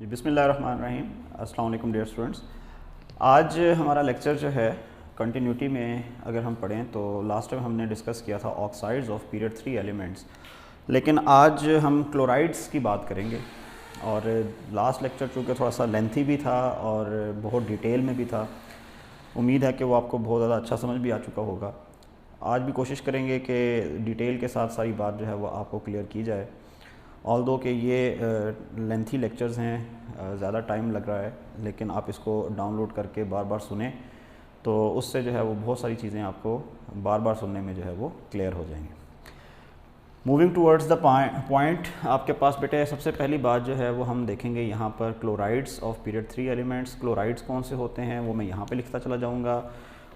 जी बिस्मिल्लाहिर्रहमानिर्रहीम। अस्सलाम वालेकुम डियर स्टूडेंट्स। आज हमारा लेक्चर जो है कंटिन्यूटी में अगर हम पढ़ें तो लास्ट टाइम हमने डिस्कस किया था ऑक्साइड्स ऑफ पीरियड 3 एलिमेंट्स, लेकिन आज हम क्लोराइड्स की बात करेंगे। और लास्ट लेक्चर चूँकि थोड़ा सा लेंथी भी था और बहुत डिटेल में भी था, उम्मीद है कि वो आपको बहुत ज़्यादा अच्छा समझ भी आ चुका होगा। आज भी कोशिश करेंगे कि डिटेल के साथ सारी बात जो है वो आपको क्लियर की जाए। ऑल्दो कि ये लेंथी लेक्चर्स हैं, ज़्यादा टाइम लग रहा है, लेकिन आप इसको डाउनलोड करके बार बार सुने तो उससे जो है वो बहुत सारी चीज़ें आपको बार बार सुनने में जो है वो क्लियर हो जाएंगी। मूविंग टूवर्ड्स द पॉइंट, आपके पास बेटे सबसे पहली बात जो है वो हम देखेंगे यहाँ पर chlorides of period 3 elements. Chlorides कौन से होते हैं वो मैं यहाँ पे लिखता चला जाऊँगा,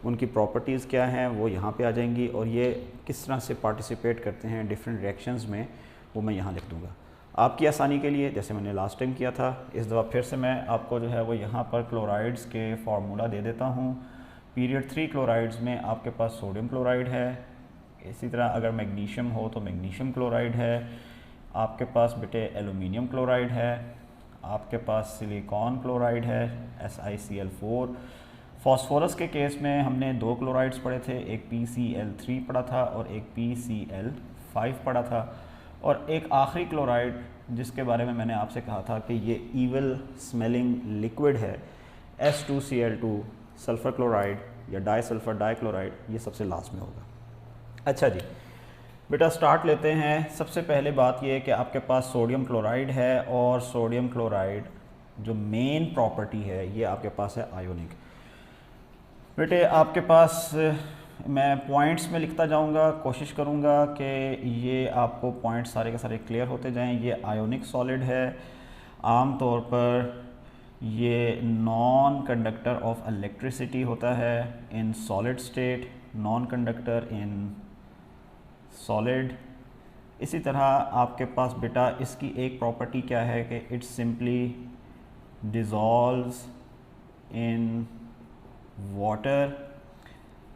उनकी प्रॉपर्टीज़ क्या हैं वो यहाँ पे आ जाएंगी, और ये किस तरह से पार्टिसिपेट करते हैं डिफरेंट रिएक्शंस में वो मैं यहाँ लिख दूँगा आपकी आसानी के लिए, जैसे मैंने लास्ट टाइम किया था। इस दफ़ा फिर से मैं आपको जो है वो यहाँ पर क्लोराइड्स के फार्मूला दे देता हूँ। पीरियड 3 क्लोराइड्स में आपके पास सोडियम क्लोराइड है, इसी तरह अगर मैग्नीशियम हो तो मैग्नीशियम क्लोराइड है, आपके पास बेटे एलुमिनियम क्लोराइड है, आपके पास सिलिकॉन क्लोराइड है SiCl4। फॉस्फोरस के केस में हमने दो क्लोराइड्स पढ़े थे, एक PCl3 पढ़ा था और एक PCl5 पढ़ा था, और एक आखिरी क्लोराइड जिसके बारे में मैंने आपसे कहा था कि ये ईविल स्मेलिंग लिक्विड है, S2Cl2 सल्फ़र क्लोराइड या डाईसल्फ़र डाईक्लोराइड, ये सबसे लास्ट में होगा। अच्छा जी बेटा, स्टार्ट लेते हैं। सबसे पहले बात ये है कि आपके पास सोडियम क्लोराइड है, और सोडियम क्लोराइड जो मेन प्रॉपर्टी है ये आपके पास है आयोनिक। बेटे आपके पास मैं पॉइंट्स में लिखता जाऊंगा, कोशिश करूंगा कि ये आपको पॉइंट्स सारे के सारे क्लियर होते जाएं। ये आयोनिक सॉलिड है, आम तौर पर ये नॉन कंडक्टर ऑफ इलेक्ट्रिसिटी होता है in solid state, non conductor in solid. इसी तरह आपके पास बेटा इसकी एक प्रॉपर्टी क्या है कि इट सिंपली डिज़ोल्व्स इन वाटर।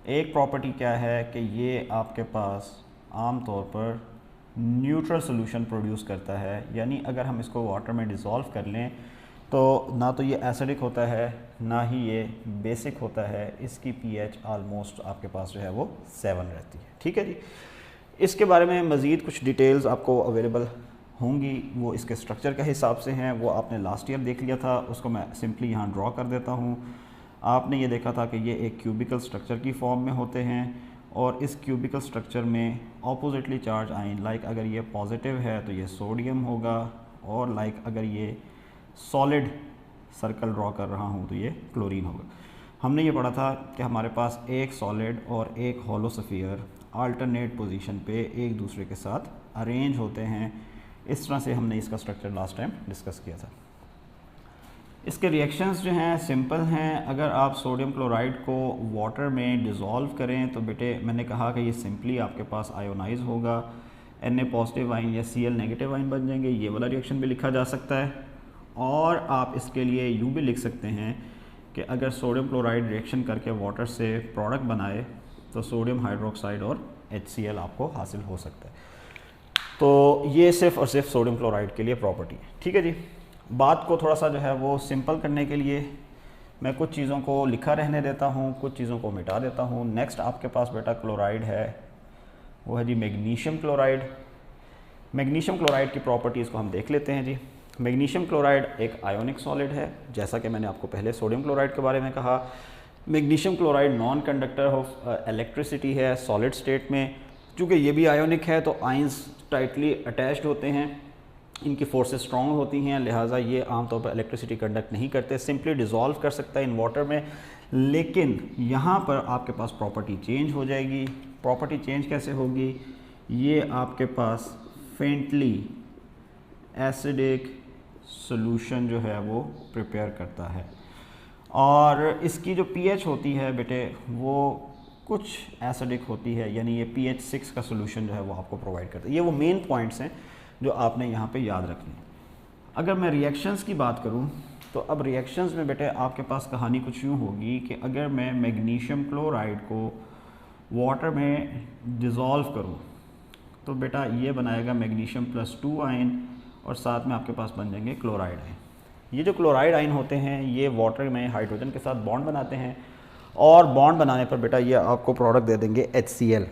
एक प्रॉपर्टी क्या है कि ये आपके पास आम तौर पर न्यूट्रल सोल्यूशन प्रोड्यूस करता है, यानी अगर हम इसको वाटर में डिज़ोल्व कर लें तो ना तो ये एसिडिक होता है ना ही ये बेसिक होता है। इसकी pH आलमोस्ट आपके पास जो है वो 7 रहती है। ठीक है जी, इसके बारे में मज़ीद कुछ डिटेल्स आपको अवेलेबल होंगी, वो इसके स्ट्रक्चर के हिसाब से हैं, वो आपने लास्ट ईयर देख लिया था, उसको मैं सिंपली यहाँ ड्रॉ कर देता हूँ। आपने ये देखा था कि ये एक क्यूबिकल स्ट्रक्चर की फॉर्म में होते हैं, और इस क्यूबिकल स्ट्रक्चर में ऑपोजिटली चार्ज आयन, लाइक अगर ये पॉजिटिव है तो ये सोडियम होगा, और लाइक अगर ये सॉलिड सर्कल ड्रॉ कर रहा हूँ तो ये क्लोरीन होगा। हमने ये पढ़ा था कि हमारे पास एक सॉलिड और एक हॉलो स्फीयर अल्टरनेट पोजीशन पे एक दूसरे के साथ अरेंज होते हैं। इस तरह से हमने इसका स्ट्रक्चर लास्ट टाइम डिस्कस किया था। इसके रिएक्शंस जो हैं सिंपल हैं। अगर आप सोडियम क्लोराइड को वाटर में डिज़ोल्व करें तो बेटे मैंने कहा कि ये सिंपली आपके पास आयोनाइज होगा, Na पॉजिटिव आयन या Cl नेगेटिव आयन बन जाएंगे। ये वाला रिएक्शन भी लिखा जा सकता है, और आप इसके लिए यूँ भी लिख सकते हैं कि अगर सोडियम क्लोराइड रिएक्शन करके वाटर से प्रोडक्ट बनाए तो सोडियम हाइड्रोक्साइड और HCl आपको हासिल हो सकता है। तो ये सिर्फ और सिर्फ सोडियम क्लोराइड के लिए प्रॉपर्टी है। ठीक है जी, बात को थोड़ा सा जो है वो सिंपल करने के लिए मैं कुछ चीज़ों को लिखा रहने देता हूँ, कुछ चीज़ों को मिटा देता हूँ। नेक्स्ट आपके पास बेटा क्लोराइड है, वो है G magnesium chloride. Magnesium chloride की प्रॉपर्टीज़ को हम देख लेते हैं जी। मैग्नीशियम क्लोराइड एक आयोनिक सॉलिड है, जैसा कि मैंने आपको पहले सोडियम क्लोराइड के बारे में कहा। Magnesium chloride non conductor of electricity है सॉलिड स्टेट में। चूँकि ये भी आयोनिक है तो आयंस टाइटली अटैच्ड होते हैं, इनकी फोर्सेस स्ट्रॉन्ग होती हैं, लिहाजा ये आमतौर पर इलेक्ट्रिसिटी कंडक्ट नहीं करते, सिंपली डिज़ोल्व कर सकता है इन वाटर में। लेकिन यहाँ पर आपके पास प्रॉपर्टी चेंज हो जाएगी। प्रॉपर्टी चेंज कैसे होगी? ये आपके पास फेंटली एसिडिक सॉल्यूशन जो है वो प्रिपेयर करता है, और इसकी जो pH होती है बेटे वो कुछ एसिडिक होती है, यानी ये pH 6 का सॉल्यूशन जो है वो आपको प्रोवाइड करता है। ये वो मेन पॉइंट्स हैं जो आपने यहाँ पे याद रखनी है। अगर मैं रिएक्शंस की बात करूँ तो अब रिएक्शंस में बेटे आपके पास कहानी कुछ यूँ होगी कि अगर मैं मैग्नीशियम क्लोराइड को वाटर में डिज़ोल्व करूँ तो बेटा ये बनाएगा मैग्नीशियम +2 आयन, और साथ में आपके पास बन जाएंगे क्लोराइड आयन। ये जो क्लोराइड आयन होते हैं ये वाटर में हाइड्रोजन के साथ बॉन्ड बनाते हैं और बॉन्ड बनाने पर बेटा ये आपको प्रोडक्ट दे देंगे HCl।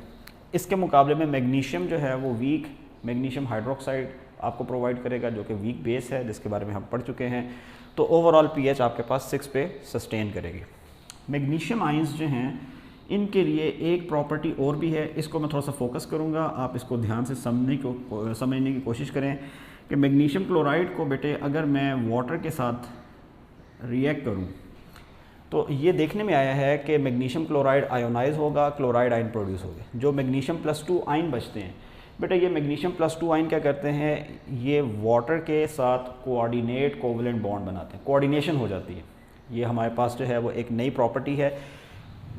इसके मुकाबले में मैग्नीशियम जो है वो वीक मैग्नीशियम हाइड्रोक्साइड आपको प्रोवाइड करेगा, जो कि वीक बेस है, जिसके बारे में हम पढ़ चुके हैं। तो ओवरऑल pH आपके पास 6 पे सस्टेन करेगी। मैग्नीशियम आयंस जो हैं इनके लिए एक प्रॉपर्टी और भी है, इसको मैं थोड़ा सा फोकस करूँगा, आप इसको ध्यान से समझने की कोशिश करें कि मैग्नीशियम क्लोराइड को बेटे अगर मैं वाटर के साथ रिएक्ट करूँ तो ये देखने में आया है कि मैग्नीशियम क्लोराइड आयोनाइज होगा, क्लोराइड आयन प्रोड्यूस होगा। जो मैग्नीशियम +2 आयन बचते हैं बेटा, ये मैग्नीशियम +2 आयन क्या करते हैं, ये वाटर के साथ कोऑर्डिनेट कोवलेंट बॉन्ड बनाते हैं, कोऑर्डिनेशन हो जाती है। ये हमारे पास जो है वो एक नई प्रॉपर्टी है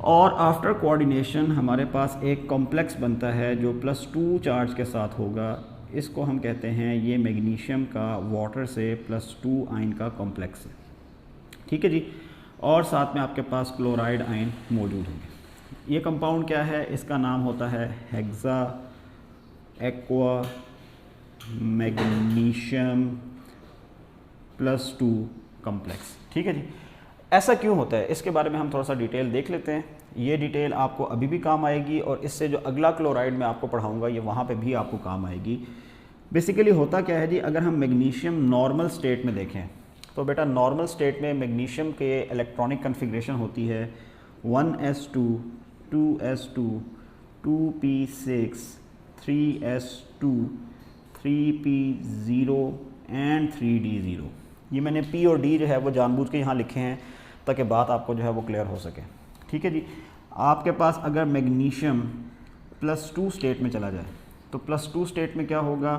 और आफ्टर कोऑर्डिनेशन हमारे पास एक कॉम्प्लेक्स बनता है जो +2 चार्ज के साथ होगा। इसको हम कहते हैं ये मैग्नीशियम का वाटर से +2 आयन का कॉम्प्लेक्स है, ठीक है जी। और साथ में आपके पास क्लोराइड आयन मौजूद होंगे। ये कंपाउंड क्या है, इसका नाम होता है हेक्सा एक्वा मैग्नीशियम +2 कॉम्प्लेक्स, ठीक है जी। ऐसा क्यों होता है इसके बारे में हम थोड़ा सा डिटेल देख लेते हैं। ये डिटेल आपको अभी भी काम आएगी और इससे जो अगला क्लोराइड मैं आपको पढ़ाऊंगा ये वहाँ पे भी आपको काम आएगी। बेसिकली होता क्या है जी, अगर हम मैग्नीशियम नॉर्मल स्टेट में देखें तो बेटा नॉर्मल स्टेट में मैग्नीशियम के इलेक्ट्रॉनिक कन्फिग्रेशन होती है 1s2 2s2 2p6 3s2 3p0 and 3d0। ये मैंने p और d जो है वो जानबूझ के यहाँ लिखे हैं ताकि बात आपको जो है वो क्लियर हो सके, ठीक है जी। आपके पास अगर मैग्नीशियम +2 स्टेट में चला जाए तो +2 स्टेट में क्या होगा,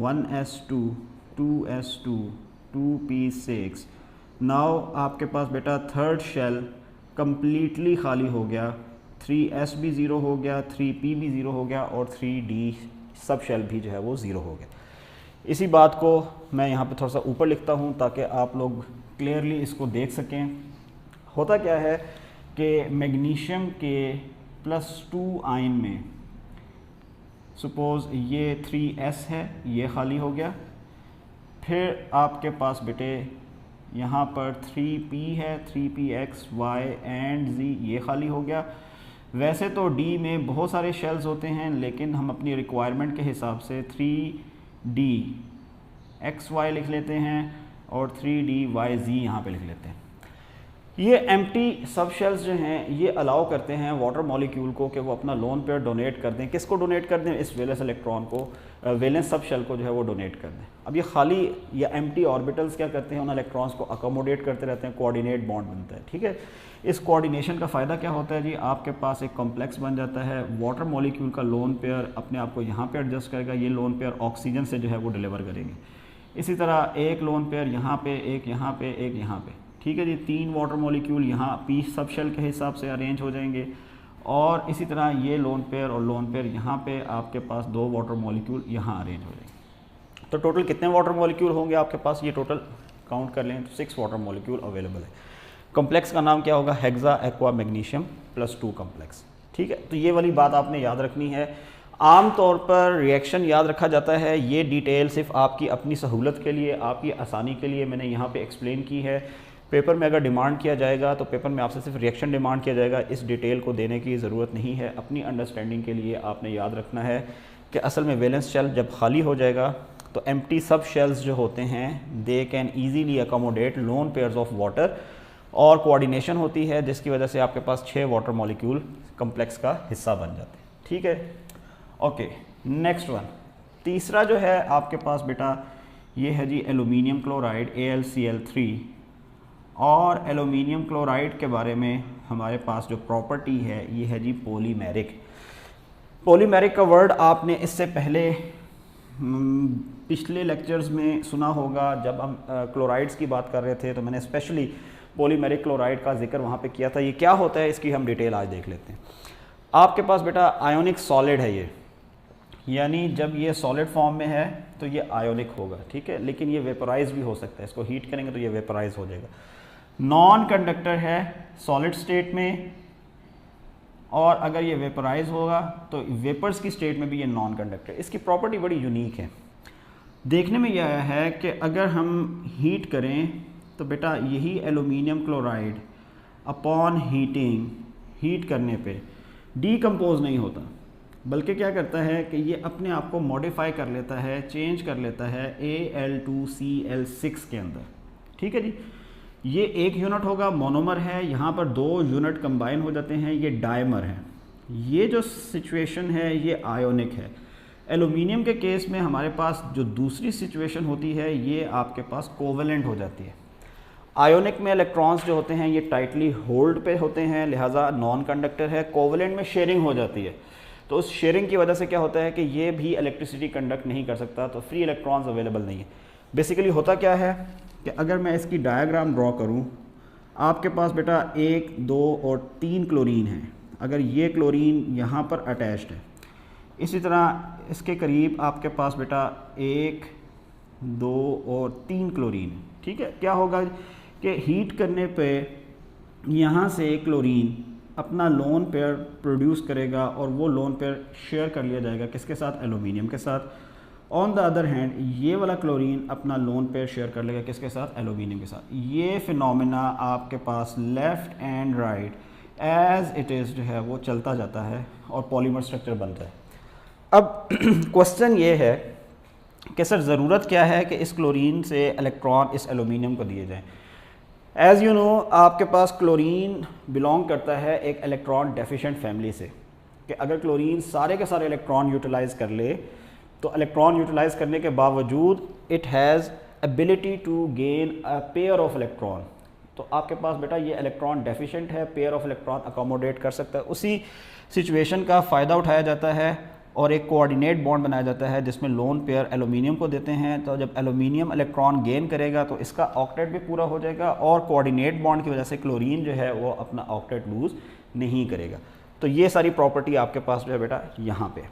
1s2 2s2 2p6। नाउ आपके पास बेटा थर्ड शेल कम्प्लीटली खाली हो गया, 3s भी ज़ीरो हो गया, 3p भी ज़ीरो हो गया और 3d सब शेल भी जो है वो ज़ीरो हो गया। इसी बात को मैं यहाँ पे थोड़ा सा ऊपर लिखता हूँ ताकि आप लोग क्लियरली इसको देख सकें। होता क्या है कि मैग्नीशियम के +2 आयन में सपोज़ ये 3s है, ये खाली हो गया। फिर आपके पास बेटे यहाँ पर 3p है, 3px y एंड z, ये खाली हो गया। वैसे तो d में बहुत सारे शेल्स होते हैं लेकिन हम अपनी रिक्वायरमेंट के हिसाब से 3d xy लिख लेते हैं और 3d yz यहाँ पे लिख लेते हैं। ये एम्प्टी सब शेल्स जो हैं ये अलाउ करते हैं वाटर मॉलिक्यूल को कि वो अपना लोन पेयर डोनेट कर दें। किसको डोनेट कर दें, इस वैलेंस इलेक्ट्रॉन को, वैलेंस सब शेल को जो है वो डोनेट कर दें। अब ये खाली या एम्प्टी ऑर्बिटल्स क्या करते हैं, उन इलेक्ट्रॉन्स को अकोमोडेट करते रहते हैं, कोऑर्डिनेट बॉन्ड बनता है, ठीक है। इस कोऑर्डिनेशन का फ़ायदा क्या होता है जी, आपके पास एक कॉम्प्लेक्स बन जाता है, वाटर मॉलिक्यूल का लोन पेयर अपने आप को यहाँ पे एडजस्ट करेगा, ये लोन पेयर ऑक्सीजन से जो है वो डिलीवर करेंगे। इसी तरह एक लोन पेयर यहाँ पे, एक यहाँ पे, एक यहाँ पे, ठीक है जी। 3 वाटर मॉलिक्यूल यहाँ p सब शेल के हिसाब से अरेंज हो जाएंगे और इसी तरह ये लोन पेयर और लोन पेयर यहाँ पे आपके पास 2 वाटर मॉलिक्यूल यहाँ अरेंज हो जाएंगे। तो टोटल कितने वाटर मॉलिक्यूल होंगे आपके पास, ये टोटल काउंट कर लें तो 6 वाटर मॉलिक्यूल अवेलेबल है। कॉम्प्लेक्स का नाम क्या होगा, हेक्सा एक्वा मैग्नीशियम +2 कॉम्प्लेक्स, ठीक है। तो ये वाली बात आपने याद रखनी है। आम तौर पर रिएक्शन याद रखा जाता है, ये डिटेल सिर्फ आपकी अपनी सहूलत के लिए, आपकी आसानी के लिए मैंने यहाँ पे एक्सप्लेन की है। पेपर में अगर डिमांड किया जाएगा तो पेपर में आपसे सिर्फ रिएक्शन डिमांड किया जाएगा, इस डिटेल को देने की ज़रूरत नहीं है। अपनी अंडरस्टैंडिंग के लिए आपने याद रखना है कि असल में वैलेंस शेल जब खाली हो जाएगा तो एम्प्टी सब शेल्स जो होते हैं they can easily accommodate lone pairs of water और कोऑर्डिनेशन होती है जिसकी वजह से आपके पास 6 वाटर मॉलिक्यूल कम्प्लेक्स का हिस्सा बन जाते हैं, ठीक है। ओके, नेक्स्ट वन, तीसरा जो है आपके पास बेटा ये है जी एल्यूमिनियम क्लोराइड AlCl3। और एल्यूमिनियम क्लोराइड के बारे में हमारे पास जो प्रॉपर्टी है ये है जी पॉलीमेरिक। पॉलीमेरिक का वर्ड आपने इससे पहले पिछले लेक्चर्स में सुना होगा, जब हम क्लोराइड्स की बात कर रहे थे तो मैंने स्पेशली पॉलीमेरिक क्लोराइड का जिक्र वहाँ पे किया था। ये क्या होता है इसकी हम डिटेल आज देख लेते हैं। आपके पास बेटा आयोनिक सॉलिड है ये, यानी जब ये सॉलिड फॉर्म में है तो ये आयोनिक होगा, ठीक है, लेकिन ये वेपराइज भी हो सकता है। इसको हीट करेंगे तो ये वेपराइज हो जाएगा। नॉन कंडक्टर है सॉलिड स्टेट में, और अगर ये वेपराइज होगा तो वेपर्स की स्टेट में भी ये नॉन कंडक्टर। इसकी प्रॉपर्टी बड़ी यूनिक है। देखने में यह है कि अगर हम हीट करें तो बेटा यही aluminium chloride upon heating, heat करने पे डीकम्पोज नहीं होता, बल्कि क्या करता है कि ये अपने आप को मॉडिफाई कर लेता है, चेंज कर लेता है Al2Cl6 के अंदर। ठीक है जी, ये एक यूनिट होगा, मोनोमर है, यहाँ पर 2 यूनिट कंबाइन हो जाते हैं, ये डायमर है। ये जो सिचुएशन है ये आयोनिक है। एलुमिनियम के केस में हमारे पास जो दूसरी सिचुएशन होती है ये आपके पास कोवेलेंट हो जाती है। आयोनिक में इलेक्ट्रॉन्स जो होते हैं ये टाइटली होल्ड पे होते हैं, लिहाजा नॉन कंडक्टर है। कोवेलेंट में शेयरिंग हो जाती है, तो उस शेयरिंग की वजह से क्या होता है कि ये भी इलेक्ट्रिसिटी कंडक्ट नहीं कर सकता, तो फ्री इलेक्ट्रॉन्स अवेलेबल नहीं है। बेसिकली होता क्या है कि अगर मैं इसकी डायग्राम ड्रॉ करूं, आपके पास बेटा 1, 2 और 3 क्लोरीन है। अगर ये क्लोरीन यहाँ पर अटैच्ड है, इसी तरह इसके करीब आपके पास बेटा 1, 2 और 3 क्लोरीन है। ठीक है, क्या होगा कि हीट करने पे यहाँ से क्लोरीन अपना लोन पेयर प्रोड्यूस करेगा और वो लोन पेयर शेयर कर लिया जाएगा किसके साथ, एलुमिनियम के साथ। ऑन द अदर हैंड ये वाला क्लोरीन अपना लोन पेयर शेयर कर लेगा किसके साथ, एलुमिनियम के साथ। ये फिनोमेना आपके पास left and right as it is जो है वो चलता जाता है और पॉलीमर स्ट्रक्चर बनता है। अब क्वेश्चन ये है कि सर ज़रूरत क्या है कि इस क्लोरीन से इलेक्ट्रॉन इस एलुमिनियम को दिए जाएँ। एज़ यू नो आपके पास क्लोरीन बिलोंग करता है एक इलेक्ट्रॉन डेफिशिएंट फैमिली से, कि अगर क्लोरीन सारे के सारे इलेक्ट्रॉन यूटिलाइज कर ले तो इलेक्ट्रॉन यूटिलाइज करने के बावजूद it has ability to gain a pair of electron. तो आपके पास बेटा ये इलेक्ट्रॉन डेफिशिएंट है, पेयर ऑफ इलेक्ट्रॉन अकोमोडेट कर सकता है। उसी सिचुएशन का फ़ायदा उठाया जाता है और एक कोऑर्डिनेट बॉन्ड बनाया जाता है जिसमें लोन पेयर एलुमिनियम को देते हैं। तो जब एलुमिनियम इलेक्ट्रॉन गेन करेगा तो इसका ऑक्टेट भी पूरा हो जाएगा और कोऑर्डिनेट बॉन्ड की वजह से क्लोरीन जो है वो अपना ऑक्टेट लूज़ नहीं करेगा। तो ये सारी प्रॉपर्टी आपके पास जो है बेटा यहाँ पे।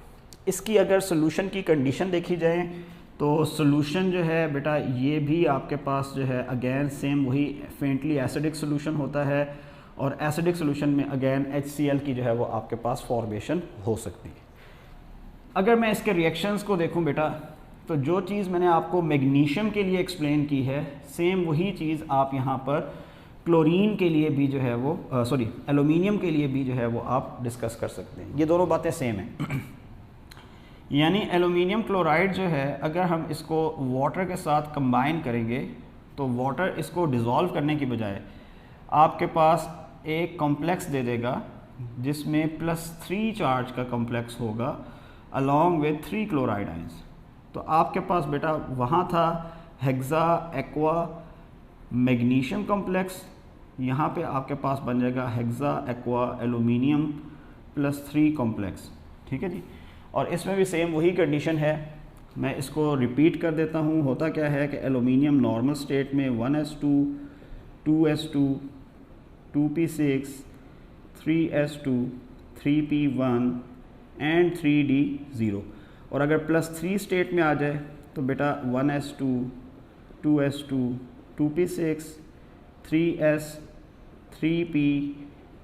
इसकी अगर सोल्यूशन की कंडीशन देखी जाए तो सोल्यूशन जो है बेटा ये भी आपके पास जो है अगेन सेम वही फेंटली एसिडिक सोल्यूशन होता है, और एसिडिक सोल्यूशन में अगेन HCl की जो है वो आपके पास फॉर्मेशन हो सकती है। अगर मैं इसके रिएक्शंस को देखूं बेटा, तो जो चीज़ मैंने आपको मैग्नीशियम के लिए एक्सप्लेन की है सेम वही चीज़ आप यहाँ पर क्लोरीन के लिए भी जो है वो एलुमिनियम के लिए भी जो है वो आप डिस्कस कर सकते हैं। ये दोनों बातें सेम हैं। यानी एलुमिनियम क्लोराइड जो है अगर हम इसको वाटर के साथ कंबाइन करेंगे तो वाटर इसको डिज़ोल्व करने की बजाय आपके पास एक कॉम्प्लेक्स दे देगा जिसमें +3 चार्ज का कॉम्प्लेक्स होगा अलॉन्ग विद 3 क्लोराइड आयंस। तो आपके पास बेटा वहाँ था हेक्सा एक्वा मैग्नीशियम कॉम्प्लेक्स, यहाँ पे आपके पास बन जाएगा हेक्सा एक्वा एलुमिनियम +3 कॉम्प्लेक्स। ठीक है जी, और इसमें भी सेम वही कंडीशन है। मैं इसको रिपीट कर देता हूँ। होता क्या है कि एलुमिनियम नॉर्मल स्टेट में 1s2 2s2 2p6 3s2 3p1 and 3d0, और अगर +3 स्टेट में आ जाए तो बेटा 1s2 2s2 2p6 3s 3p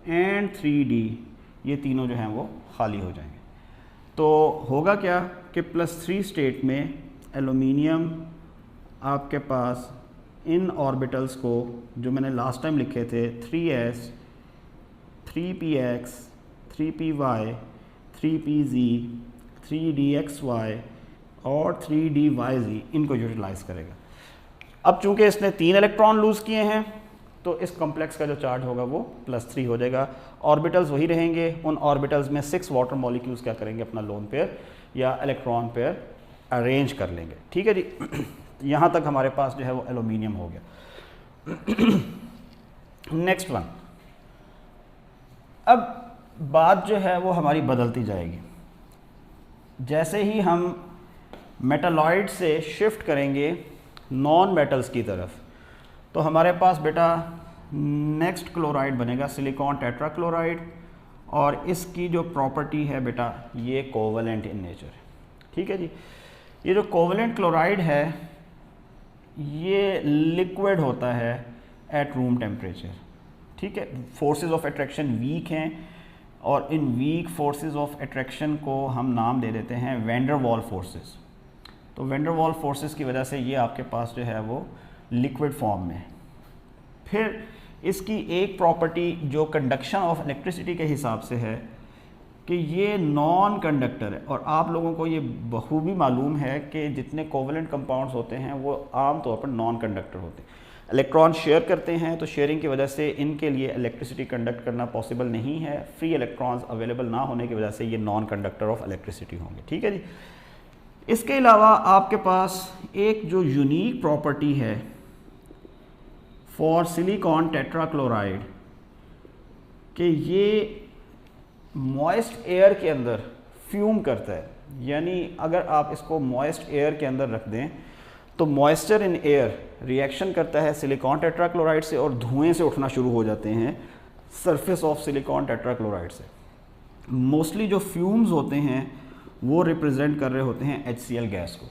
and 3d ये तीनों जो हैं वो खाली हो जाएंगे। तो होगा क्या कि +3 स्टेट में एलुमिनियम आपके पास इन ऑर्बिटल्स को जो मैंने लास्ट टाइम लिखे थे 3s 3px 3py 3pz 3dxy और 3dyz इनको यूटिलाइज़ करेगा। अब चूंकि इसने 3 इलेक्ट्रॉन लूज़ किए हैं तो इस कॉम्प्लेक्स का जो चार्ज होगा वो +3 हो जाएगा। ऑर्बिटल्स वही रहेंगे, उन ऑर्बिटल्स में 6 वाटर मॉलिक्यूल्स क्या करेंगे, अपना लोन पेयर या इलेक्ट्रॉन पेयर अरेंज कर लेंगे। ठीक है जी, यहाँ तक हमारे पास जो है वो एलुमिनियम हो गया। नेक्स्ट वन, अब बात जो है वो हमारी बदलती जाएगी। जैसे ही हम मेटालॉइड से शिफ्ट करेंगे नॉन मेटल्स की तरफ तो हमारे पास बेटा नेक्स्ट क्लोराइड बनेगा सिलिकॉन टेट्राक्लोराइड, और इसकी जो प्रॉपर्टी है बेटा ये कोवेलेंट इन नेचर है। ठीक है जी, ये जो कोवेलेंट क्लोराइड है ये लिक्विड होता है एट रूम टेम्परेचर। ठीक है, फोर्सेस ऑफ अट्रैक्शन वीक हैं और इन वीक फोर्सेस ऑफ अट्रैक्शन को हम नाम दे देते हैं वैन डर वाल फोर्सेस। तो वैन डर वाल फोर्सेस की वजह से ये आपके पास जो है वो लिक्विड फॉर्म में है। फिर इसकी एक प्रॉपर्टी जो कंडक्शन ऑफ इलेक्ट्रिसिटी के हिसाब से है कि ये नॉन कंडक्टर है, और आप लोगों को ये बखूबी मालूम है कि जितने कोवेलेंट कंपाउंड्स होते हैं वो आम तौर पर नॉन कंडक्टर होते हैं। इलेक्ट्रॉन शेयर करते हैं तो शेयरिंग की वजह से इनके लिए इलेक्ट्रिसिटी कंडक्ट करना पॉसिबल नहीं है, फ्री इलेक्ट्रॉन्स अवेलेबल ना होने की वजह से ये नॉन कंडक्टर ऑफ इलेक्ट्रिसिटी होंगे। ठीक है जी। इसके अलावा आपके पास एक जो यूनिक प्रॉपर्टी है फॉर सिलिकॉन टेट्राक्लोराइड कि ये मॉइस्ट एयर के अंदर फ्यूम करता है, यानी अगर आप इसको मॉइस्ट एयर के अंदर रख दें तो मॉइस्चर इन एयर रिएक्शन करता है सिलिकॉन टेट्राक्लोराइड से और धुएं से उठना शुरू हो जाते हैं सरफेस ऑफ सिलिकॉन टेट्राक्लोराइड से। मोस्टली जो फ्यूम्स होते हैं वो रिप्रेजेंट कर रहे होते हैं HCl गैस को।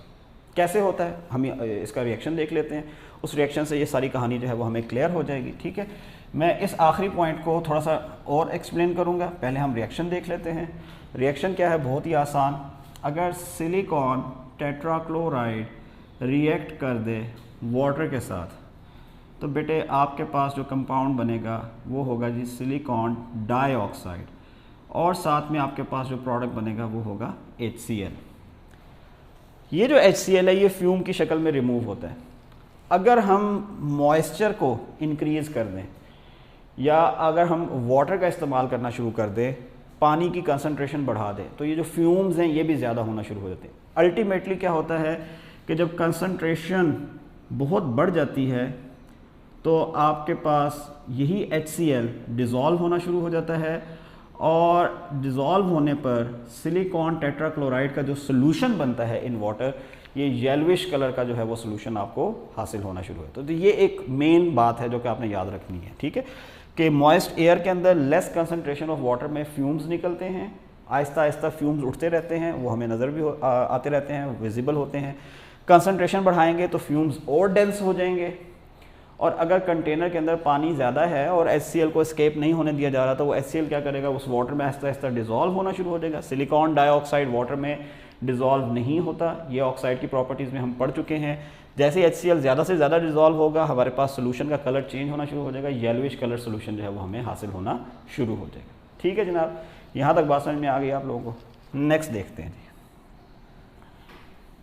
कैसे होता है हम इसका रिएक्शन देख लेते हैं, उस रिएक्शन से ये सारी कहानी जो है वो हमें क्लियर हो जाएगी। ठीक है, मैं इस आखिरी पॉइंट को थोड़ा सा और एक्सप्लेन करूँगा, पहले हम रिएक्शन देख लेते हैं। रिएक्शन क्या है, बहुत ही आसान। अगर सिलिकॉन टेट्राक्लोराइड रिएक्ट कर दे वाटर के साथ तो बेटे आपके पास जो कंपाउंड बनेगा वो होगा जी सिलिकॉन डाइऑक्साइड, और साथ में आपके पास जो प्रोडक्ट बनेगा वो होगा HCl। ये जो HCl है ये फ्यूम की शक्ल में रिमूव होता है। अगर हम मॉइस्चर को इंक्रीज़ कर दें या अगर हम वाटर का इस्तेमाल करना शुरू कर दें, पानी की कंसंट्रेशन बढ़ा दें, तो ये जो फ्यूम्स हैं ये भी ज़्यादा होना शुरू हो जाते हैं। अल्टीमेटली क्या होता है कि जब कंसंट्रेशन बहुत बढ़ जाती है तो आपके पास यही HCl डिज़ोल्व होना शुरू हो जाता है, और डिज़ोल्व होने पर सिलिकॉन टेट्राक्लोराइड का जो सोल्यूशन बनता है इन वाटर, ये येलोविश कलर का जो है वो सोल्यूशन आपको हासिल होना शुरू है। तो ये एक मेन बात है जो कि आपने याद रखनी है। ठीक है, कि मॉइस्ट एयर के अंदर लेस कंसंट्रेशन ऑफ वाटर में फ्यूम्स निकलते हैं, आहिस्ता आहिस्ता फ्यूम्स उठते रहते हैं, वो हमें नज़र भी आते रहते हैं, विजिबल होते हैं। कंसंट्रेशन बढ़ाएंगे तो फ्यूम्स और डेंस हो जाएंगे, और अगर कंटेनर के अंदर पानी ज़्यादा है और HCl को एस्केप नहीं होने दिया जा रहा तो वो HCl क्या करेगा, उस वाटर में आहिस्ता आहिस्ता डिज़ोल्व होना शुरू हो जाएगा। सिलिकॉन डाइऑक्साइड वाटर में डिज़ोल्व नहीं होता, ये ऑक्साइड की प्रॉपर्टीज़ में हम पढ़ चुके हैं। जैसे HCl ज़्यादा से ज़्यादा डिज़ोल्व होगा हमारे पास सोल्यूशन का कलर चेंज होना शुरू हो जाएगा, येलोविश कलर सोल्यूशन जो है वो हमें हासिल होना शुरू हो जाएगा। ठीक है जनाब, यहाँ तक बात समझ में आ गई आप लोगों को। नेक्स्ट देखते हैं जी,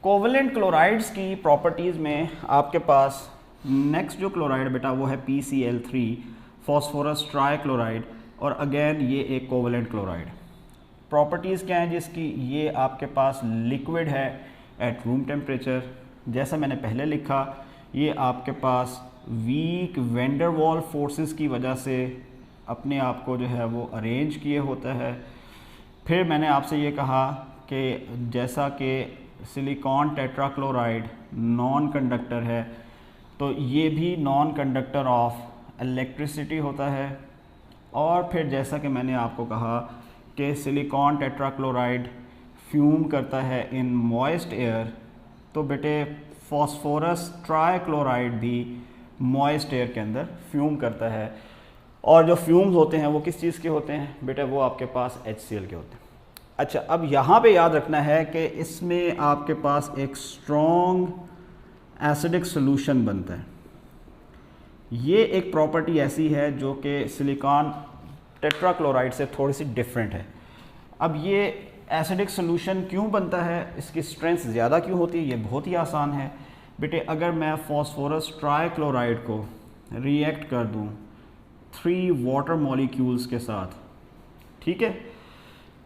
कोवेलेंट क्लोराइड्स की प्रॉपर्टीज़ में आपके पास नेक्स्ट जो क्लोराइड बेटा वो है PCl3 फॉस्फोरस ट्राइक्लोराइड, और अगेन ये एक कोवेलेंट क्लोराइड। प्रॉपर्टीज़ क्या हैं जिसकी, ये आपके पास लिक्विड है एट रूम टेम्परेचर, जैसा मैंने पहले लिखा ये आपके पास weak van der Waals forces की वजह से अपने आप को जो है वो अरेंज किए होता है। फिर मैंने आपसे ये कहा कि जैसा कि सिलिकॉन टेट्राक्लोराइड नॉन कंडक्टर है तो ये भी नॉन कंडक्टर ऑफ इलेक्ट्रिसिटी होता है, और फिर जैसा कि मैंने आपको कहा कि सिलिकॉन टेट्राक्लोराइड फ्यूम करता है इन मॉइस्ट एयर, तो बेटे फॉस्फोरस ट्राइक्लोराइड भी मॉइस्ट एयर के अंदर फ्यूम करता है, और जो फ्यूम्स होते हैं वो किस चीज़ के होते हैं बेटे, वो आपके पास HCl के होते हैं। अच्छा, अब यहाँ पे याद रखना है कि इसमें आपके पास एक स्ट्रॉन्ग एसिडिक सॉल्यूशन बनता है। ये एक प्रॉपर्टी ऐसी है जो कि सिलिकॉन टेट्राक्लोराइड से थोड़ी सी डिफरेंट है। अब ये एसिडिक सॉल्यूशन क्यों बनता है, इसकी स्ट्रेंथ ज़्यादा क्यों होती है, ये बहुत ही आसान है बेटे। अगर मैं फॉस्फोरस ट्राइक्लोराइड को रिएक्ट कर दूं 3 वाटर मॉलिक्यूल्स के साथ, ठीक है,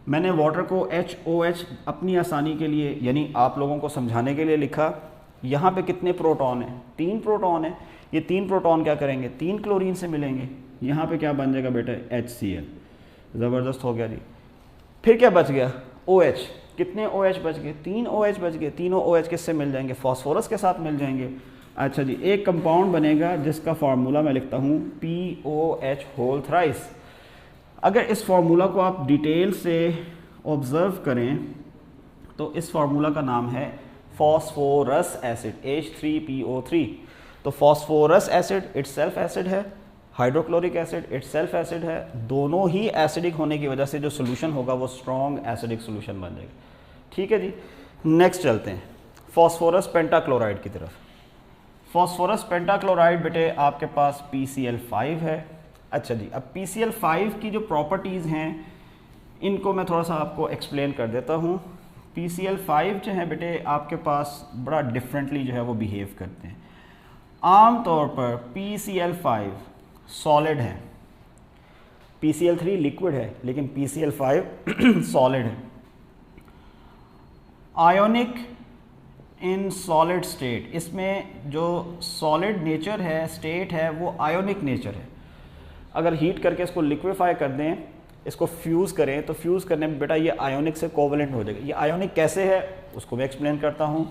मैंने वाटर को HOH अपनी आसानी के लिए यानी आप लोगों को समझाने के लिए लिखा। यहाँ पे कितने प्रोटॉन हैं, 3 प्रोटॉन हैं। ये 3 प्रोटॉन क्या करेंगे, 3 क्लोरीन से मिलेंगे, यहाँ पे क्या बन जाएगा बेटा HCl। ज़बरदस्त हो गया जी। फिर क्या बच गया, OH। कितने OH बच गए, 3 OH बच गए। तीनों OH किससे मिल जाएंगे, फॉस्फोरस के साथ मिल जाएंगे। अच्छा जी, एक कंपाउंड बनेगा जिसका फार्मूला मैं लिखता हूँ POH होल थ्राइस। अगर इस फार्मूला को आप डिटेल से ऑब्ज़र्व करें तो इस फार्मूला का नाम है फॉस्फोरस एसिड H3PO3। तो फॉस्फोरस एसिड इटसेल्फ एसिड है, हाइड्रोक्लोरिक एसिड इटसेल्फ एसिड है, दोनों ही एसिडिक होने की वजह से जो सोल्यूशन होगा वो स्ट्रॉन्ग एसिडिक सोल्यूशन बन जाएगा। ठीक है जी, नेक्स्ट चलते हैं फॉस्फोरस पेंटाक्लोराइड की तरफ। फॉस्फोरस पेंटाक्लोराइड बेटे आपके पास PCl5 है। अच्छा जी, अब PCl5 की जो प्रॉपर्टीज़ हैं इनको मैं थोड़ा सा आपको एक्सप्लेन कर देता हूँ। PCl5 जो है बेटे आपके पास बड़ा डिफरेंटली जो है वो बिहेव करते हैं। आम तौर पर PCl5 सॉलिड है, PCl3 लिक्विड है, लेकिन PCl5 सॉलिड है। आयोनिक इन सॉलिड स्टेट, इसमें जो सॉलिड नेचर है, स्टेट है, वो आयोनिक नेचर है। अगर हीट करके इसको लिक्विफाई कर दें, इसको फ्यूज़ करें, तो फ्यूज़ करने में बेटा ये आयोनिक से कोवलेंट हो जाएगा। ये आयोनिक कैसे है उसको मैं एक्सप्लेन करता हूँ।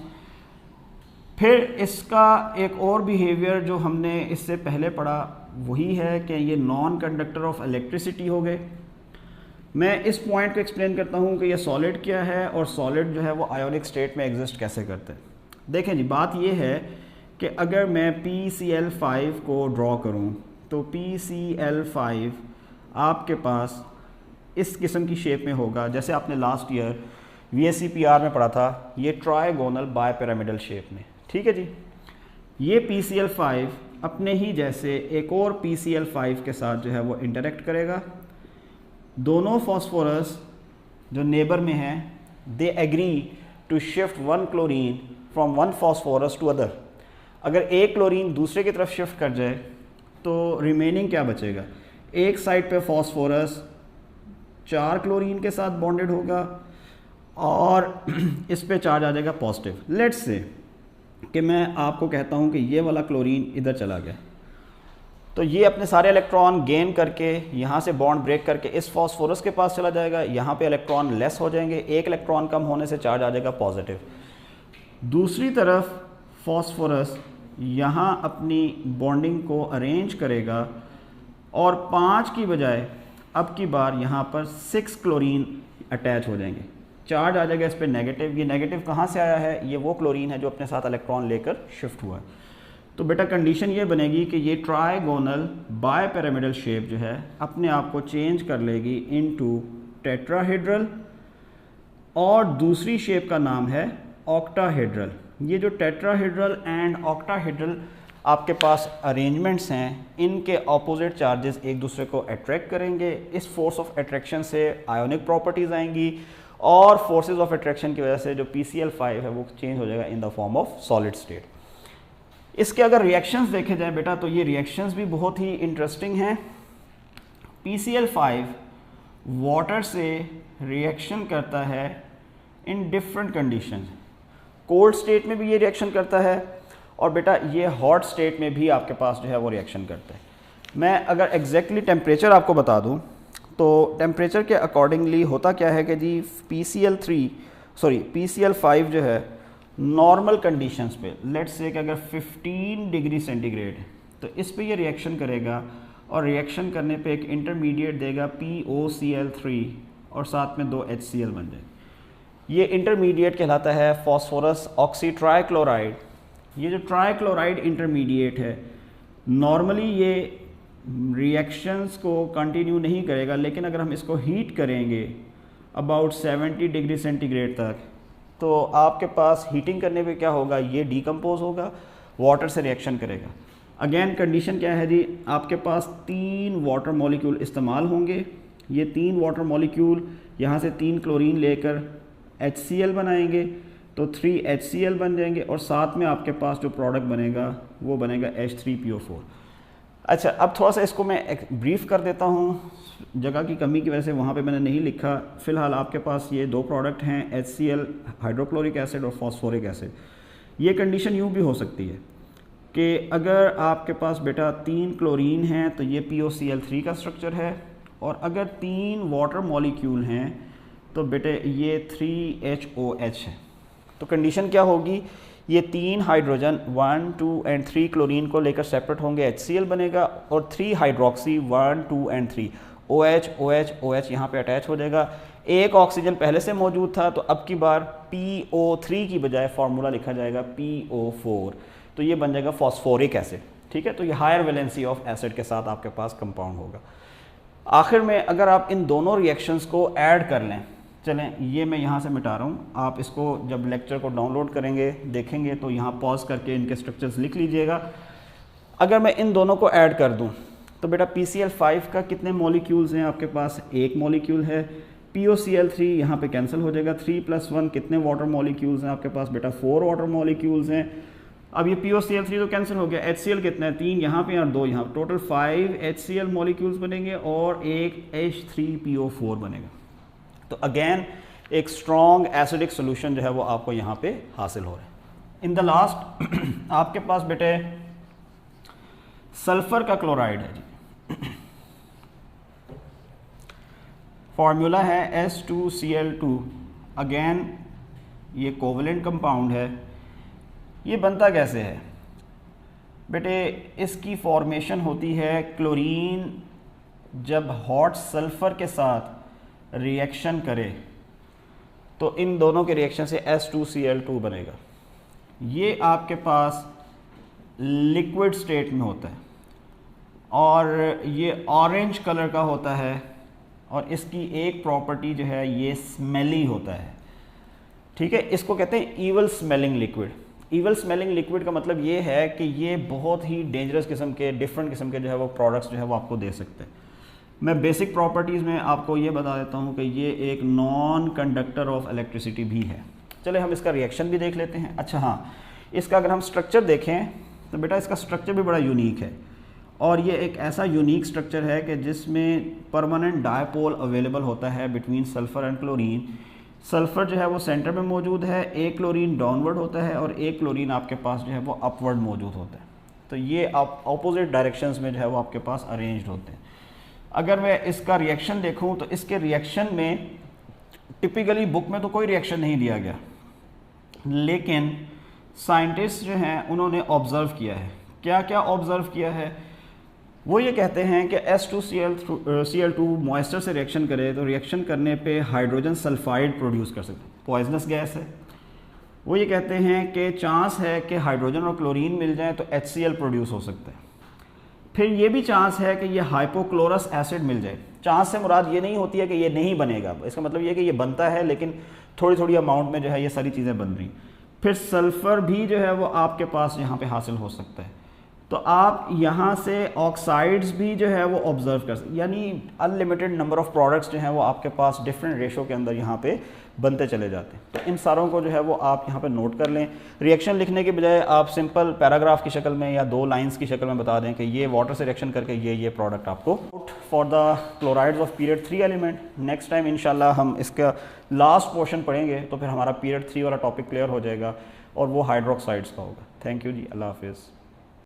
फिर इसका एक और बिहेवियर जो हमने इससे पहले पढ़ा वही है कि ये नॉन कंडक्टर ऑफ इलेक्ट्रिसिटी हो गए। मैं इस पॉइंट को एक्सप्लेन करता हूँ कि ये सॉलिड क्या है और सॉलिड जो है वो आयोनिक स्टेट में एग्जिस्ट कैसे करते हैं। देखें जी, बात ये है कि अगर मैं PCl5 को ड्रॉ करूँ तो PCl5 आपके पास इस किस्म की शेप में होगा, जैसे आपने लास्ट ईयर VSCPR में पढ़ा था, ये ट्रायगोनल बायपिरामिडल शेप में। ठीक है जी, ये PCl5 अपने ही जैसे एक और PCl5 के साथ जो है वो इंटरेक्ट करेगा। दोनों फॉस्फोरस जो नेबर में हैं, they agree to shift one chlorine from one phosphorus to other. अगर एक क्लोरीन दूसरे की तरफ शिफ्ट कर जाए तो रिमेनिंग क्या बचेगा? एक साइड पे फॉस्फोरस 4 क्लोरीन के साथ बॉन्डेड होगा और इस पे चार्ज आ जाएगा पॉजिटिव। लेट्स से कि मैं आपको कहता हूँ कि ये वाला क्लोरीन इधर चला गया, तो ये अपने सारे इलेक्ट्रॉन गेन करके यहाँ से बॉन्ड ब्रेक करके इस फॉस्फोरस के पास चला जाएगा। यहाँ पे इलेक्ट्रॉन लेस हो जाएंगे, एक इलेक्ट्रॉन कम होने से चार्ज आ जाएगा पॉजिटिव। दूसरी तरफ फॉस्फोरस यहाँ अपनी बॉन्डिंग को अरेंज करेगा और 5 की बजाय अब की बार यहाँ पर 6 क्लोरीन अटैच हो जाएंगे, चार्ज आ जाएगा इस पर नेगेटिव। ये नेगेटिव कहाँ से आया है? ये वो क्लोरीन है जो अपने साथ इलेक्ट्रॉन लेकर शिफ्ट हुआ है। तो बेटा कंडीशन ये बनेगी कि ये ट्रायगोनल बायपिरामिडल शेप जो है अपने आप को चेंज कर लेगी इनटू टेट्राहेड्रल, और दूसरी शेप का नाम है ऑक्टाहेड्रल। ये जो टेट्राहेड्रल एंड ऑक्टाहेड्रल आपके पास अरेंजमेंट्स हैं, इनके ऑपोजिट चार्जेस एक दूसरे को अट्रैक्ट करेंगे। इस फोर्स ऑफ अट्रैक्शन से आयोनिक प्रॉपर्टीज़ आएंगी और फोर्सेस ऑफ अट्रैक्शन की वजह से जो PCl5 है वो चेंज हो जाएगा in the form of solid state. इसके अगर रिएक्शंस देखे जाए बेटा तो ये रिएक्शंस भी बहुत ही इंटरेस्टिंग हैं। PCl5 वाटर से रिएक्शन करता है in different condition. Cold state में भी ये रिएक्शन करता है और बेटा ये हॉट स्टेट में भी आपके पास जो है वो रिएक्शन करता है। मैं अगर एग्जैक्टली टेम्परेचर आपको बता दूं तो टेम्परेचर के अकॉर्डिंगली होता क्या है कि जी PCl5 जो है नॉर्मल कंडीशंस पे, लेट्स से कि अगर 15 डिग्री सेंटीग्रेड है तो इस पे ये रिएक्शन करेगा और रिएक्शन करने पे एक इंटरमीडिएट देगा POCl3 और साथ में 2 HCl बन जाएगी। ये इंटरमीडिएट कहलाता है फॉस्फोरस ऑक्सी ट्राइक्लोराइड। ये जो ट्राइक्लोराइड इंटरमीडिएट है नॉर्मली ये रिएक्शंस को कंटिन्यू नहीं करेगा, लेकिन अगर हम इसको हीट करेंगे अबाउट 70 डिग्री सेंटीग्रेड तक तो आपके पास हीटिंग करने पे क्या होगा? ये डिकम्पोज होगा, वाटर से रिएक्शन करेगा। अगेन कंडीशन क्या है जी? आपके पास 3 वाटर मॉलिक्यूल इस्तेमाल होंगे। ये 3 वाटर मॉलिक्यूल यहाँ से 3 क्लोरीन लेकर HCl बनाएंगे तो 3 HCl बन जाएंगे और साथ में आपके पास जो प्रोडक्ट बनेगा वो बनेगा H3PO4। अच्छा, अब थोड़ा सा इसको मैं ब्रीफ कर देता हूँ, जगह की कमी की वजह से वहाँ पे मैंने नहीं लिखा। फ़िलहाल आपके पास ये 2 प्रोडक्ट हैं, HCl हाइड्रोक्लोरिक एसिड और फॉस्फोरिक एसिड। ये कंडीशन यूँ भी हो सकती है कि अगर आपके पास बेटा 3 क्लोरीन हैं तो ये POCl3 का स्ट्रक्चर है, और अगर 3 वाटर मॉलिक्यूल हैं तो बेटे ये 3HOH है। तो कंडीशन क्या होगी? ये 3 हाइड्रोजन 1, 2 एंड 3 क्लोरीन को लेकर सेपरेट होंगे, HCl बनेगा, और 3 hydroxy 1, 2 and 3 OH OH OH यहाँ पे अटैच हो जाएगा। एक ऑक्सीजन पहले से मौजूद था तो अब की बार PO3 की बजाय फार्मूला लिखा जाएगा PO4, तो ये बन जाएगा फॉस्फोरिक एसिड। ठीक है, तो ये हायर वैलेंसी ऑफ एसिड के साथ आपके पास कंपाउंड होगा। आखिर में अगर आप इन दोनों रिएक्शंस को ऐड कर लें, चलें ये मैं यहाँ से मिटा रहा हूँ, आप इसको जब लेक्चर को डाउनलोड करेंगे देखेंगे तो यहाँ पॉज करके इनके स्ट्रक्चर्स लिख लीजिएगा। अगर मैं इन दोनों को ऐड कर दूँ तो बेटा PCl5 का कितने मॉलिक्यूल्स हैं आपके पास, एक मॉलिक्यूल है। POCl3 यहाँ पे कैंसिल हो जाएगा, 3 + 1 कितने वाटर मॉलिक्यूल्स हैं आपके पास बेटा, 4 वाटर मॉलिक्यूल्स हैं। अब ये POCl3 तो कैंसिल हो गया, HCl कितना है, 3 यहाँ पे और 2 यहाँ, टोटल 5 HCl मॉलिक्यूल्स बनेंगे और एक H3PO4 बनेगा। तो अगेन एक स्ट्रॉन्ग एसिडिक सोल्यूशन जो है वो आपको यहाँ पे हासिल हो रहा है। इन द लास्ट आपके पास बेटे सल्फर का क्लोराइड है जी, फॉर्मूला है S2Cl2। अगेन ये कोवलेंट कंपाउंड है। ये बनता कैसे है बेटे, इसकी फॉर्मेशन होती है क्लोरीन जब हॉट सल्फर के साथ रिएक्शन करे तो इन दोनों के रिएक्शन से S2Cl2 बनेगा। ये आपके पास लिक्विड स्टेट में होता है और ये ऑरेंज कलर का होता है और इसकी एक प्रॉपर्टी जो है ये स्मेली होता है, ठीक है। इसको कहते हैं evil smelling liquid. Evil smelling liquid का मतलब ये है कि ये बहुत ही डेंजरस किस्म के, डिफरेंट किस्म के जो है वो प्रोडक्ट्स जो है वो आपको दे सकते हैं। मैं बेसिक प्रॉपर्टीज़ में आपको ये बता देता हूँ कि ये एक नॉन कंडक्टर ऑफ इलेक्ट्रिसिटी भी है। चले हम इसका रिएक्शन भी देख लेते हैं। अच्छा हाँ, इसका अगर हम स्ट्रक्चर देखें तो बेटा इसका स्ट्रक्चर भी बड़ा यूनिक है और ये एक ऐसा यूनिक स्ट्रक्चर है कि जिसमें परमानेंट डायपोल अवेलेबल होता है between sulphur and chlorine. Sulphur जो है वो सेंटर में मौजूद है, एक क्लोरीन डाउनवर्ड होता है और एक क्लोरीन आपके पास जो है वो अपवर्ड मौजूद होता है। तो ये आप अपोजिट डायरेक्शंस में जो है वो आपके पास अरेंज्ड होते हैं। अगर मैं इसका रिएक्शन देखूं तो इसके रिएक्शन में टिपिकली बुक में तो कोई रिएक्शन नहीं दिया गया, लेकिन साइंटिस्ट जो हैं उन्होंने ऑब्ज़र्व किया है। क्या क्या ऑब्ज़र्व किया है, वो ये कहते हैं कि S2Cl2 मॉइस्चर से रिएक्शन करे तो रिएक्शन करने पे हाइड्रोजन सल्फाइड प्रोड्यूस कर सकते हैं, पॉइजनस गैस है। वो ये कहते हैं कि चांस है कि हाइड्रोजन और क्लोरीन मिल जाए तो HCl प्रोड्यूस हो सकता है। फिर ये भी चांस है कि ये हाइपोक्लोरस एसिड मिल जाए। चांस से मुराद ये नहीं होती है कि ये नहीं बनेगा, इसका मतलब ये कि ये बनता है लेकिन थोड़ी थोड़ी अमाउंट में जो है ये सारी चीज़ें बन रही। फिर सल्फ़र भी जो है वो आपके पास यहाँ पे हासिल हो सकता है। तो आप यहाँ से ऑक्साइड्स भी जो है वो ऑब्ज़र्व कर सकते, यानी अनलिमिटेड नंबर ऑफ प्रोडक्ट्स जो हैं वो आपके पास डिफरेंट रेशो के अंदर यहाँ पे बनते चले जाते हैं। तो इन सारों को जो है वो आप यहाँ पे नोट कर लें। रिएक्शन लिखने के बजाय आप सिंपल पैराग्राफ की शक्ल में या 2 लाइंस की शक्ल में बता दें कि ये वाटर से रिएक्शन करके ये प्रोडक्ट आपको for the chlorides of period 3 element. Next time इंशाल्लाह हम इसका लास्ट पोर्शन पढ़ेंगे तो फिर हमारा पीरियड 3 वाला टॉपिक क्लियर हो जाएगा और वो हाइड्रोक्साइड्स का होगा। थैंक यू जी, अल्लाह हाफिज़।